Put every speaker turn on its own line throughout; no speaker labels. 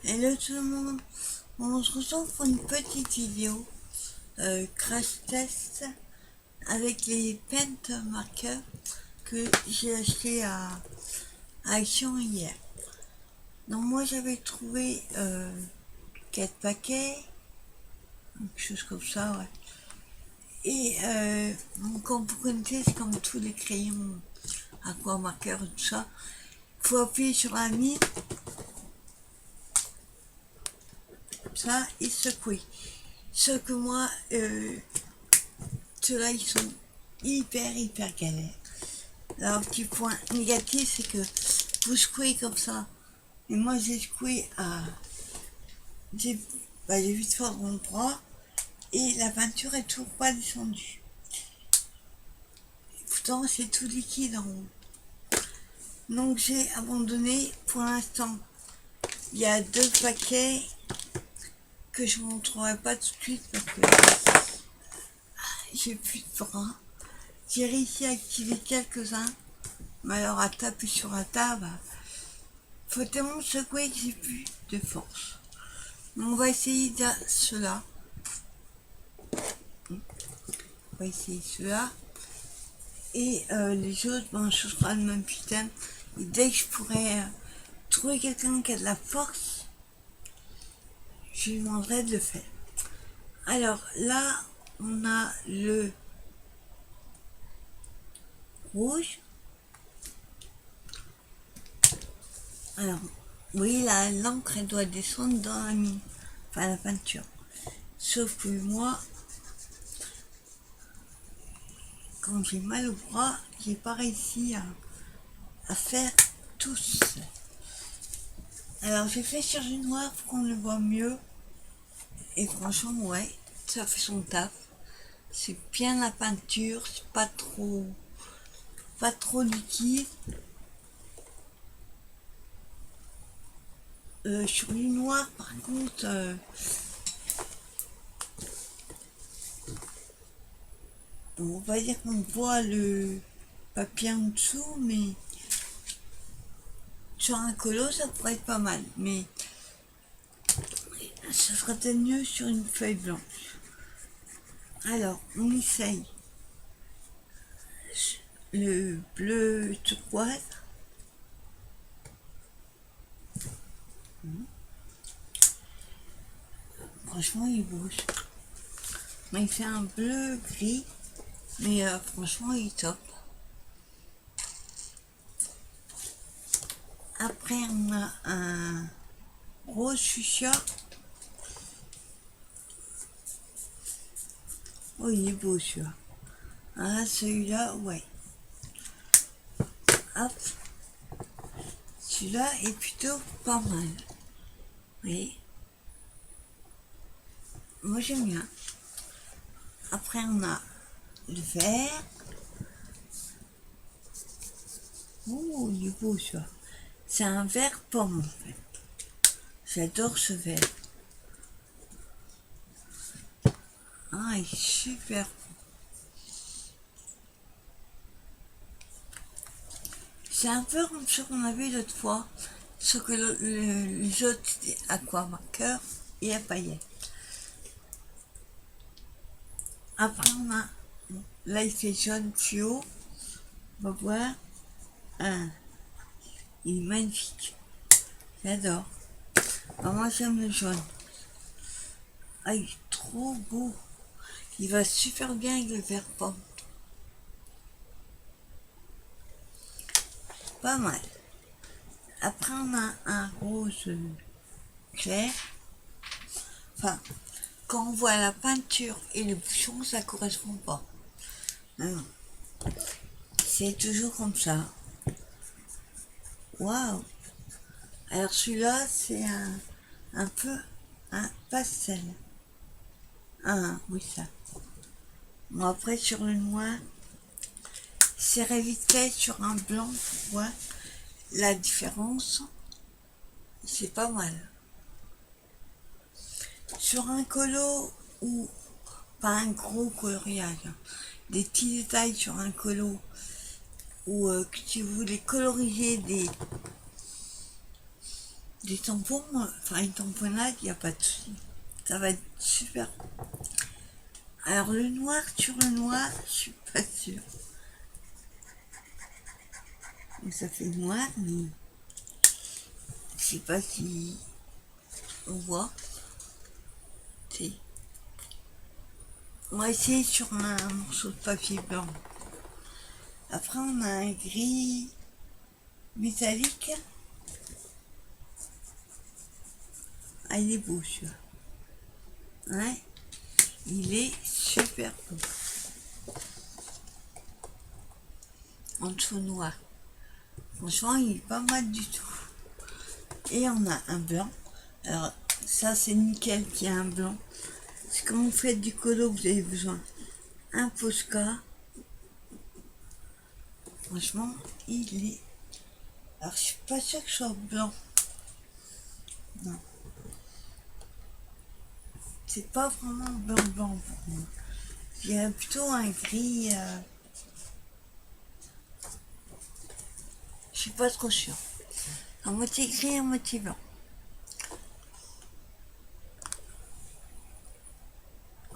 Hello tout le monde, on se retrouve pour une petite vidéo crash test avec les paint marqueurs que j'ai acheté à Action hier. Donc moi j'avais trouvé 4 paquets, quelque chose comme ça, ouais. Et donc, comme vous connaissez, c'est comme tous les crayons aqua marqueurs et tout ça. Il faut appuyer sur la mine, ça, et secouer. Sauf que moi, ceux-là, ils sont hyper galères. Alors, petit point négatif, c'est que vous secouez comme ça. Et moi, j'ai secoué à... J'ai vite fort dans le bras. Et la peinture est toujours pas descendue. Et pourtant, c'est tout liquide en haut. Donc, j'ai abandonné pour l'instant. Il y a 2 paquets que je ne montrerai pas tout de suite parce que j'ai plus de bras. J'ai réussi à activer quelques-uns. Mais alors, à taper sur la table, faut tellement secouer que j'ai plus de force. On va essayer de cela. On va essayer cela. Et les autres, ben, ce sera le même système. Et dès que je pourrai trouver quelqu'un qui a de la force, je lui demanderai de le faire. Alors là, on a le rouge. Alors, oui, l'encre, elle doit descendre dans la mine. Enfin, la peinture. Sauf que moi, quand j'ai mal au bras, j'ai pas réussi à faire tous. Alors j'ai fait sur du noir pour qu'on le voit mieux. Et franchement, ouais, ça fait son taf. C'est bien la peinture, c'est pas trop liquide. Sur du noir, par contre, on va dire qu'on voit le papier en dessous, mais sur un colo, ça pourrait être pas mal. Mais ça sera peut-être mieux sur une feuille blanche. Alors, on essaye le bleu turquoise. Franchement, il bouge. Il fait un bleu gris, mais franchement, il est top. Après, on a un rose fuchsia. Oh, il est beau celui-là. Ah, celui-là, ouais. Hop. Celui-là est plutôt pas mal. Oui. Moi, j'aime bien. Après, on a le vert. Oh, il est beau celui-là. C'est un vert pomme, en fait. J'adore ce vert. Ah, il est super. C'est un peu comme ce qu'on a vu l'autre fois, sauf que les autres c'était aqua marqueur et à paillettes. Après on a, là il fait jaune fluo, on va voir, il est magnifique, j'adore. Moi j'aime le jaune, ah il est trop beau, il va super bien avec le vert pomme, pas mal. Après on a un rose clair, enfin quand on voit la peinture et le bouchon ça correspond pas. Non. C'est toujours comme ça. Waouh! Alors celui-là, c'est un peu un pastel. Ah, oui, ça. Bon, après, sur le noir, c'est vite fait sur un blanc pour voir la différence. C'est pas mal. Sur un colo ou pas un gros coloriage, hein, des petits détails sur un colo ou que si vous voulez coloriser des tampons, enfin une tamponnade, il n'y a pas de souci. Ça va être super. Alors le noir sur le noir, je suis pas sûre. Donc ça fait noir, mais je sais pas si on voit. On va essayer sur un morceau de papier blanc. Après on a un gris métallique. Ah, il est beau celui-là. Ouais, il est super beau. En dessous noir. Franchement, il est pas mal du tout. Et on a un blanc. Alors, ça, c'est nickel qu'il y a un blanc. C'est quand vous faites du colo, vous avez besoin. Un Posca. Franchement, il est... Alors, je suis pas sûre que ce soit blanc. Non. C'est pas vraiment blanc pour moi. Il y a plutôt un gris... Je suis pas trop sûre. À moitié gris, à moitié blanc.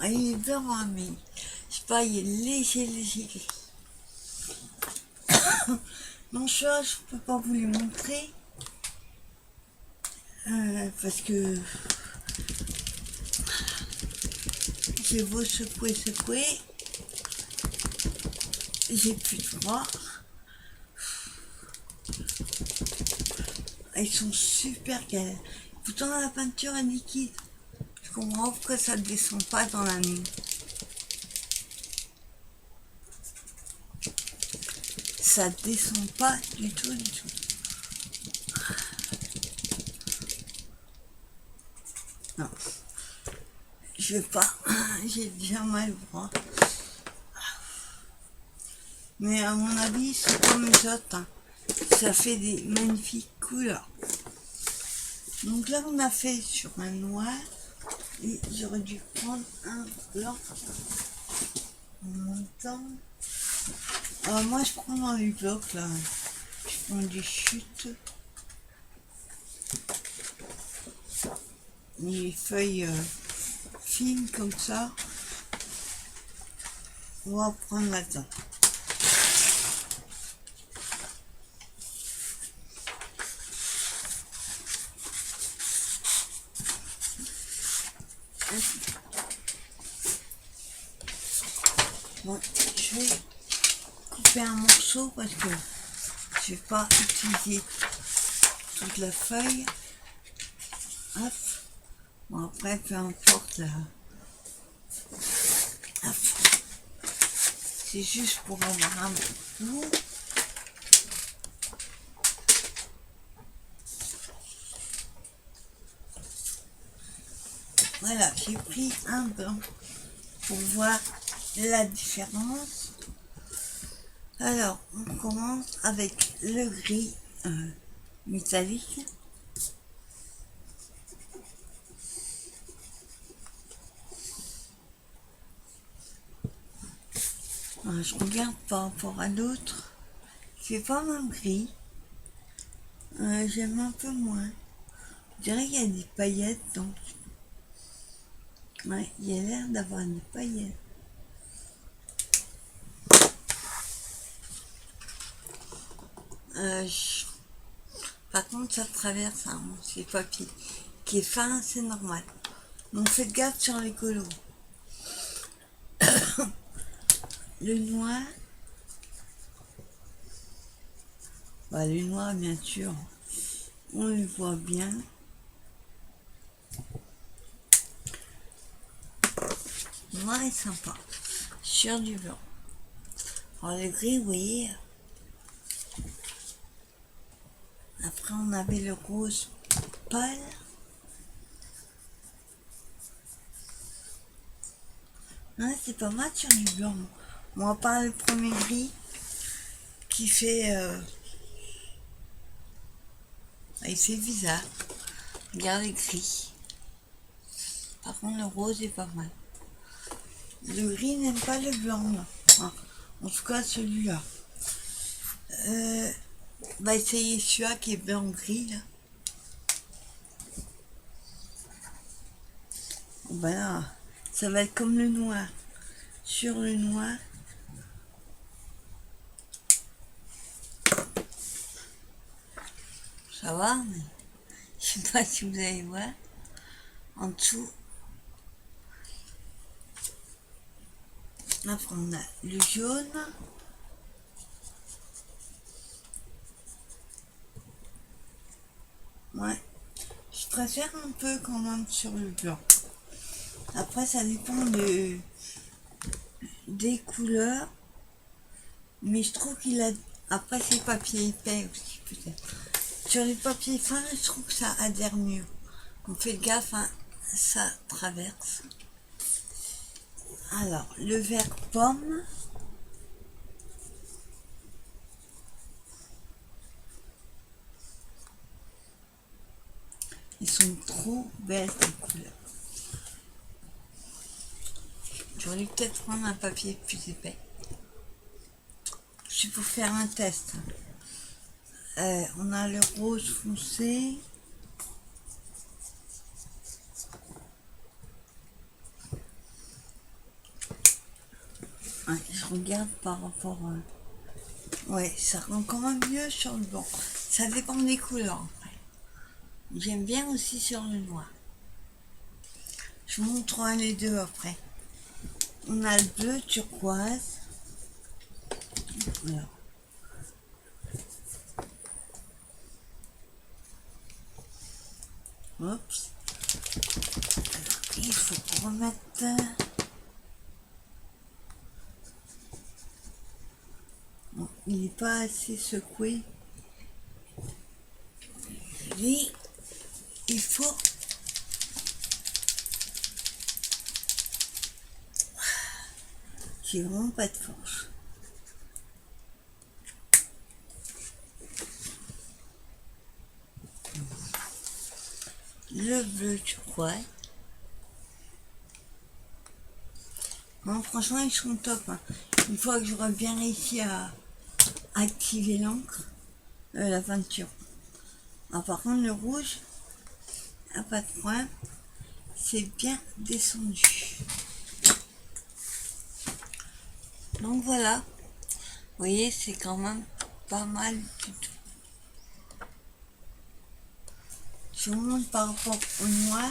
Ah, il est blanc, hein, mais je sais pas, il est léger gris. Mon chat, je peux pas vous les montrer parce que j'ai beau secouer, j'ai plus de droit. Ils sont super galères. Pourtant la peinture est liquide. Je comprends pourquoi ça ne descend pas dans la mine. Ça descend pas du tout. Non. Je vais pas. J'ai déjà mal au bras. Mais à mon avis, c'est comme les autres. Hein. Ça fait des magnifiques couleurs. Donc là, on a fait sur un noir. Et j'aurais dû prendre un blanc. En même temps. Alors moi, je prends dans les blocs là. Je prends des chutes. Les feuilles fines comme ça. On va prendre là-dedans. Bon, je vais couper un morceau parce que je vais pas utiliser toute la feuille. Hop. Bon, après, peu importe là. Hop. C'est juste pour avoir un bout. Voilà, j'ai pris un blanc pour voir la différence. Alors, on commence avec le gris métallique. Je regarde par rapport à l'autre. C'est pas même gris. J'aime un peu moins. Je dirais qu'il y a des paillettes, donc... Ouais, il y a l'air d'avoir des paillettes. Par contre, ça traverse hein, ces papiers. Qui est fin, c'est normal. Donc faites gaffe sur les colos. Le noir. Bah, le noir, bien sûr. On le voit bien. Le noir est sympa. Sur du blanc. Alors le gris, vous voyez. Après, on avait le rose pâle. Ouais, c'est pas mal sur du blanc. On va pas le premier gris qui fait... il fait bizarre. Regardez le gris. Par contre, le rose est pas mal. Le gris n'aime pas le blanc, là. Enfin, en tout cas, celui-là. Bah, essayez celui-là qui est blanc-gris, là. Voilà, ça va être comme le noir. Sur le noir, ça va, mais je sais pas si vous allez voir. En dessous, après on a le jaune. Ouais, je préfère un peu quand même sur le blanc. Après, ça dépend des couleurs. Mais je trouve qu'il a... Après, c'est papier épais aussi, peut-être. Sur les papiers fins, je trouve que ça adhère mieux. On fait gaffe, hein, ça traverse. Alors, le vert pomme. Ils sont trop belles, les couleurs. J'aurais dû peut-être prendre un papier plus épais. C'est pour faire un test. On a le rose foncé. Ouais, je regarde par rapport à... Ouais, ça rend quand même mieux sur le blanc. Ça dépend des couleurs après. J'aime bien aussi sur le noir. Je vous montrerai les deux après. On a le bleu turquoise. Voilà. Oups. Alors, il faut remettre... Bon, il n'est pas assez secoué. Lui, il faut... J'ai vraiment pas de force. Le bleu turquoise. Bon, franchement, ils sont top. Hein. Une fois que j'aurai bien réussi à activer l'encre, la peinture. Ah, par contre, le rouge, à pas de point, c'est bien descendu. Donc voilà, vous voyez, c'est quand même pas mal du tout. Je vous montre par rapport au noir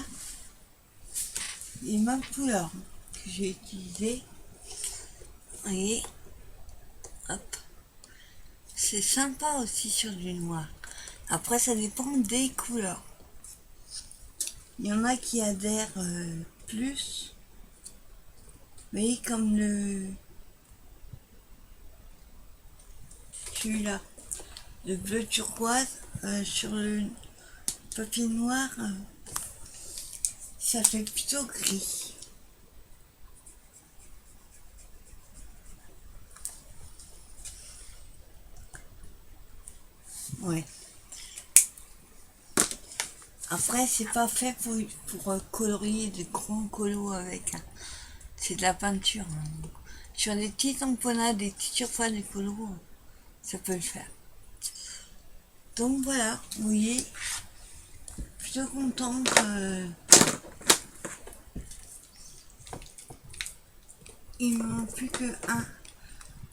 les mêmes couleurs que j'ai utilisées. Vous voyez, hop, c'est sympa aussi sur du noir. Après, ça dépend des couleurs. Il y en a qui adhèrent plus. Vous voyez, comme celui-là, le bleu turquoise, sur le papier noir, ça fait plutôt gris. Ouais. Après, c'est pas fait pour colorier de grands colos avec. Hein. C'est de la peinture. Hein. Sur des petites emponnades, des petites surfaces de colos, ça peut le faire. Donc voilà, vous voyez, plutôt contente. Il ne me manque plus que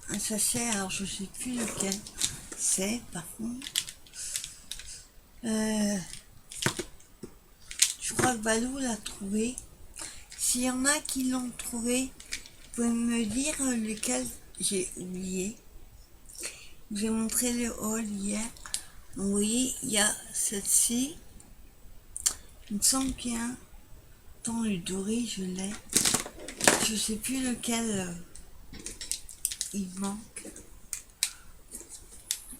un sachet, alors je sais plus lequel c'est par contre. Je crois que Balou l'a trouvé. S'il y en a qui l'ont trouvé, vous pouvez me dire lequel j'ai oublié. Je vous ai montré le haul hier. Vous voyez, il y a celle-ci. Il me semble qu'il y a un. Dans le doré, je l'ai. Je sais plus lequel il manque.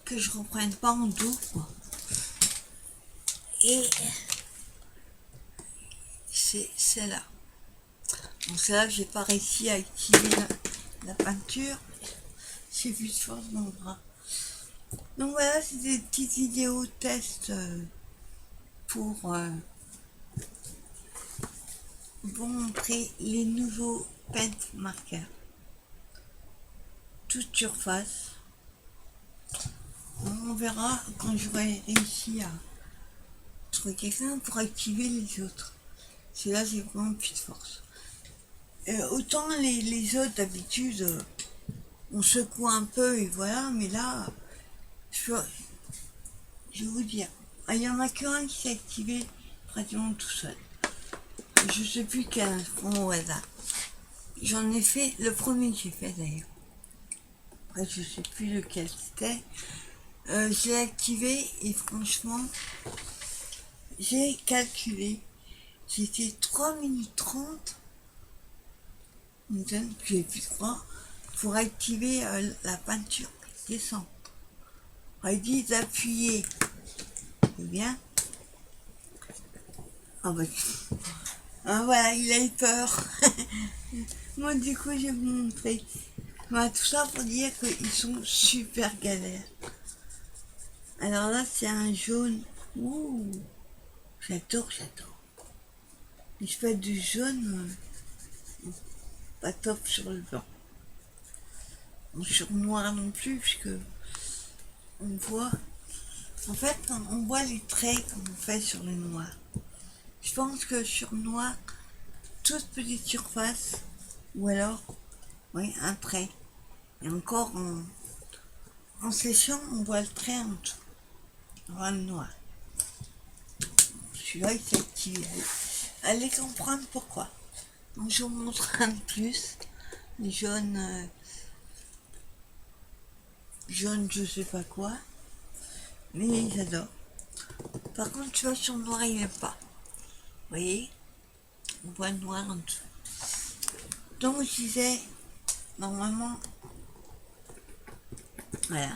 Que je reprenne pas en dos, quoi. Et c'est celle-là. Donc celle-là, j'ai pas réussi à activer la peinture. J'ai plus de force dans le bras. Donc voilà, c'était des petites vidéos test pour vous montrer les nouveaux paint marqueurs. Toute surface. On verra quand j'aurai réussi à trouver quelqu'un pour activer les autres. Celui-là, c'est vraiment plus de force. Autant les autres, d'habitude, on secoue un peu et voilà, mais là, je vais vous dire, il y en a qu'un qui s'est activé pratiquement tout seul. Je sais plus quel au hasard. J'en ai fait, le premier que j'ai fait d'ailleurs. Après, je sais plus lequel c'était. Je l'ai activé et franchement, j'ai calculé. C'était 3 minutes 30. J'ai pu croire pour activer la peinture descend. Il dit d'appuyer. C'est bien. Ah bah, voilà, il a eu peur. Moi du coup je vais vous montrer. Voilà, tout ça pour dire qu'ils sont super galères. Alors là c'est un jaune. Ouh, j'adore. Je fais du jaune, pas top sur le blanc. Sur noir non plus, puisque on voit. En fait, on voit les traits qu'on fait sur le noir. Je pense que sur noir, toute petite surface, ou alors, oui, un trait. Et encore, en séchant, on voit le trait en dessous. On voit le noir. Celui-là, il s'est activé. Allez comprendre pourquoi. Donc, je vous montre un de plus. Les jaunes, jaune je sais pas quoi. Mais j'adore. Par contre, tu vois, sur le noir, il n'aime pas. Vous voyez, on voit le noir en dessous. Donc, je disais, normalement, voilà,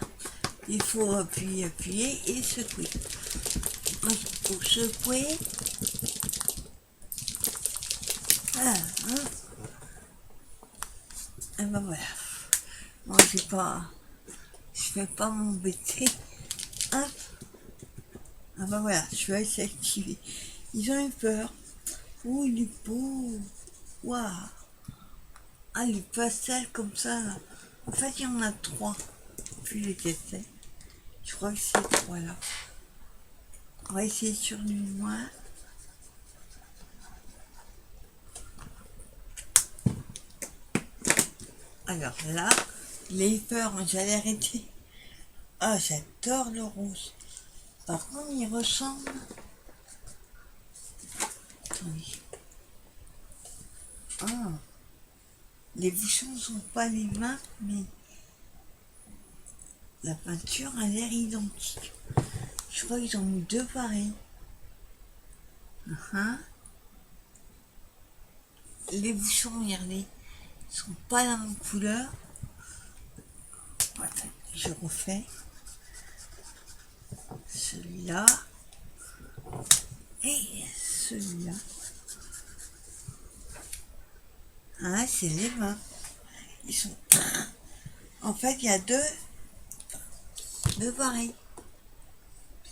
il faut appuyer et secouer. Pour secouer, voilà, hein. Et ben voilà. Moi, je vais pas m'embêter. Hop. Ah ben voilà, je vais essayer d'activer. Ils ont eu peur. Oh, il est beau. Waouh. Ah, les pastels comme ça. En fait, il y en a 3. Puis les tester. Je crois que c'est 3 là. On va essayer sur du noir. Alors là, les peurs, j'allais arrêter. Ah, j'adore le rose. Par contre, il ressemble. Attendez. Ah, les bouchons sont pas les mêmes, mais la peinture a l'air identique. Je crois qu'ils ont mis 2 pareils. Les bouchons, regardez, sont pas la même couleur. Attends, je refais. Celui-là. Et celui-là. Ah, c'est les mains. Ils sont. En fait, il y a deux pareils.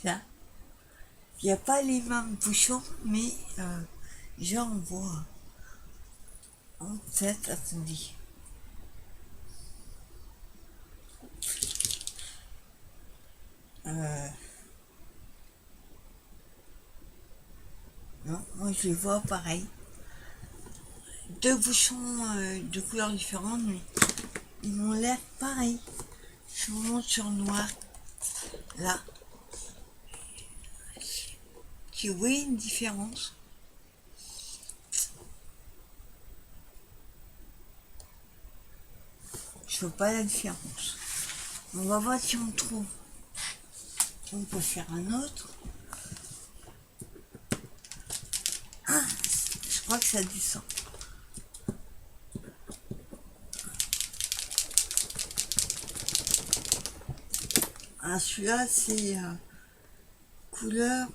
Ça. Il n'y a pas les mêmes bouchons, mais j'en vois. En fait, attendez. Non, moi je les vois pareil. 2 bouchons de couleurs différentes, mais ils m'ont l'air pareil. Je vous montre sur noir. Là. Tu vois une différence? Je vois pas la différence. On va voir si on trouve. On peut faire un autre. Ah, je crois que ça descend. Ah, celui-là, c'est couleur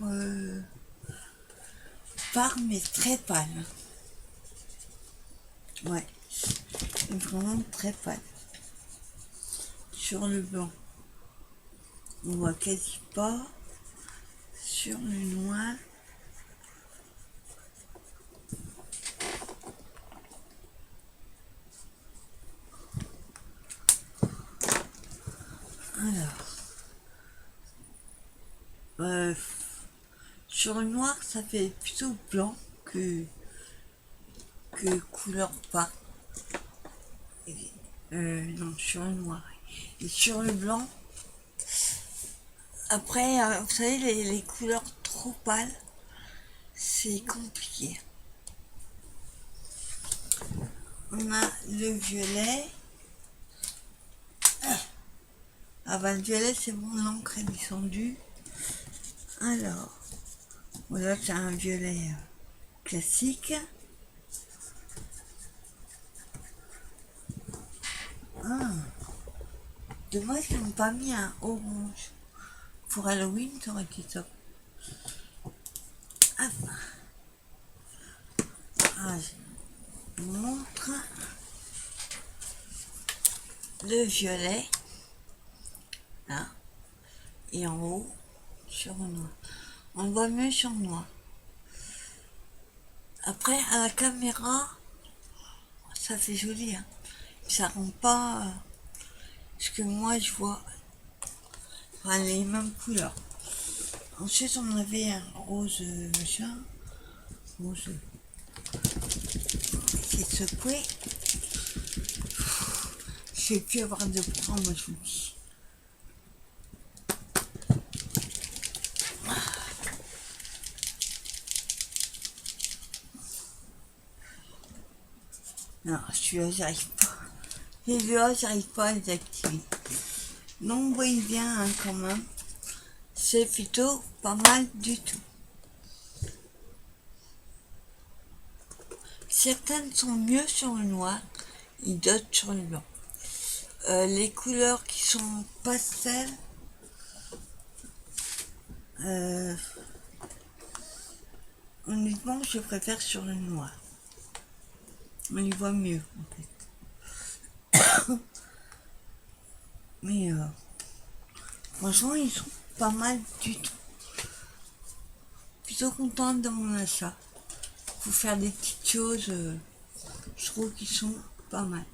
pâle, mais très pâle. Ouais, vraiment très pâle. Sur le blanc, on voit quasi pas. Sur le noir, alors, sur le noir, ça fait plutôt blanc que que couleur pas. Non, sur le noir. Et sur le blanc, après, vous savez, les couleurs trop pâles, c'est compliqué. On a le violet. Ah bah le violet, c'est bon, l'encre est descendue. Alors, voilà, c'est un violet classique. Ah, dommage qu'ils n'ont pas mis un orange. Pour Halloween, ça aurait été top. Ah, je vous montre le violet. Là. Et en haut, sur le noir. On le voit mieux sur le noir. Après, à la caméra, ça fait joli. Hein. Ça rend pas ce que moi je vois. Enfin, les mêmes couleurs. Ensuite, on avait un rose machin. Rose qui est secoué. Je ne sais plus avoir de bras, moi je vous dis. Non, celui-là, j'arrive pas. Les deux, j'arrive pas à les activer. Donc, il vient hein, quand même. C'est plutôt pas mal du tout. Certaines sont mieux sur le noir et d'autres sur le blanc. Les couleurs qui sont pastel, honnêtement, je préfère sur le noir. On les voit mieux, en fait. Mais franchement, ils sont pas mal du tout. Plutôt contente de mon achat. Pour faire des petites choses, je trouve qu'ils sont pas mal.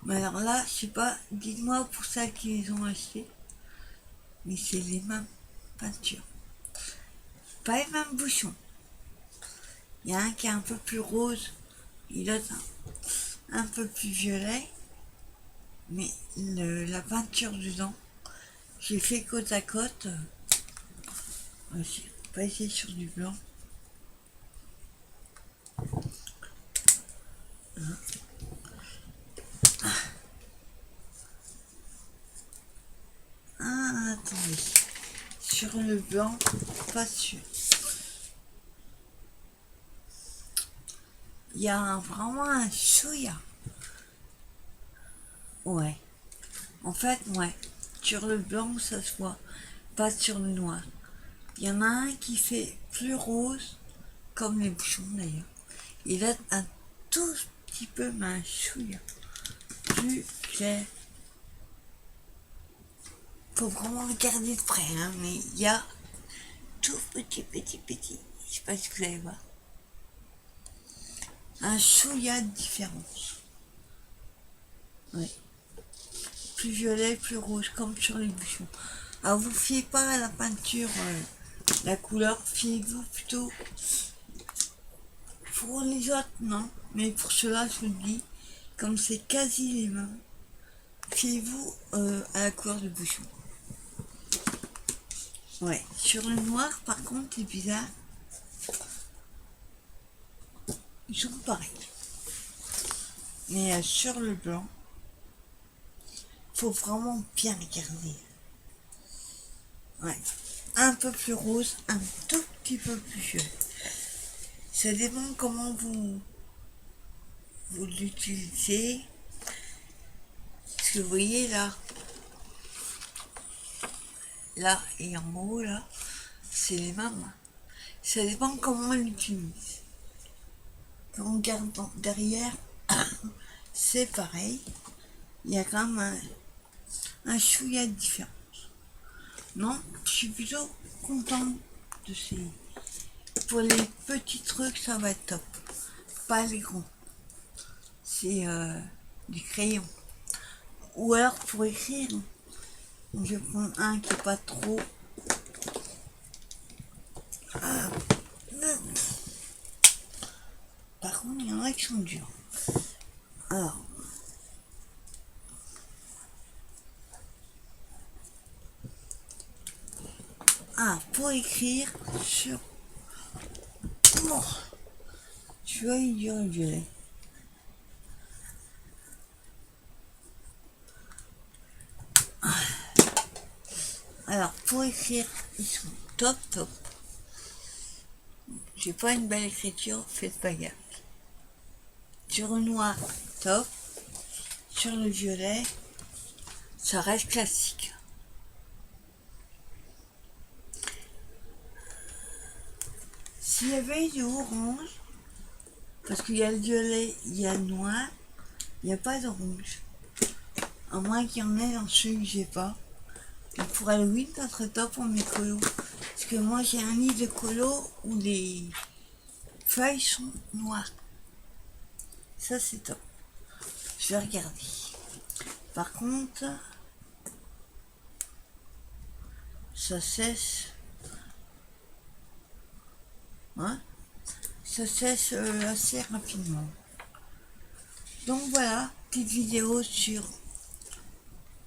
Mais alors là, je sais pas, dites-moi pour celles qui les ont achetés. Mais c'est les mêmes peintures. Pas les mêmes bouchons. Il y a un qui est un peu plus rose et l'autre un peu plus violet. Mais la peinture dedans, j'ai fait côte à côte. J'ai pas essayé sur du blanc. Ah, attendez. Sur le blanc, pas sûr. Il y a vraiment un chouïa. Ouais. En fait, ouais. Sur le blanc, ça se voit. Pas sur le noir. Il y en a un qui fait plus rose, comme les bouchons d'ailleurs. Il a un tout petit peu, mais un chouïa plus clair. Faut vraiment regarder de près, hein, mais il y a tout petit. Je sais pas si vous allez voir. Un chouïa de différence. Oui. Plus violet, plus rouge, comme sur les bouchons. Alors vous fiez pas à la peinture, la couleur, fiez-vous plutôt pour les autres, non. Mais pour cela, je vous le dis, comme c'est quasi les mêmes, fiez-vous à la couleur du bouchon. Ouais, sur le noir, par contre, c'est bizarre. Ils sont pareils. Mais sur le blanc, faut vraiment bien regarder. Ouais, un peu plus rose, un tout petit peu plus violet. Ça dépend comment vous l'utilisez. Parce que vous voyez là et en haut là, c'est les mêmes. Ça dépend comment on l'utilise. Quand on regarde derrière, c'est pareil. Il y a quand même un chouïa de différence. Non, je suis plutôt contente de ces. Pour les petits trucs, ça va être top. Pas les gros. C'est du crayon. Ou alors pour écrire, je prends un qui est pas trop. Par contre, il y en a qui sont durs. Alors, pour écrire sur... Oh, tu vois, il dure le violet. Alors, pour écrire, ils sont top. J'ai pas une belle écriture, faites pas gaffe. Sur le noir, top. Sur le violet, ça reste classique. S'il y avait du orange, parce qu'il y a le violet, il y a le noir, il n'y a pas de rouge. À moins qu'il y en ait dans celui que j'ai pas. Et pour Halloween, ça serait top pour mes colos. Parce que moi, j'ai un lit de colos où les feuilles sont noires. Ça, c'est top. Je vais regarder. Par contre, ça sèche. Hein, ça sèche assez rapidement. Donc voilà, petite vidéo sur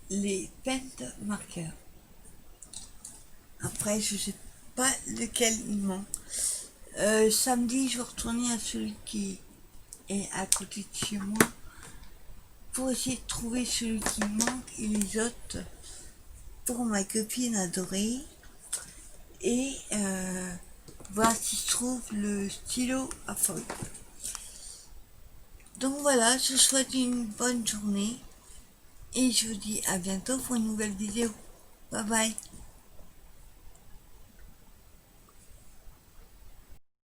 les paint marqueurs. Après, je sais pas lequel il manque. Samedi, je vais retourner à celui qui est à côté de chez moi pour essayer de trouver celui qui manque et les autres pour ma copine adorée et voir si je trouve le stylo à feuille. Donc voilà, je vous souhaite une bonne journée et je vous dis à bientôt pour une nouvelle vidéo. Bye bye.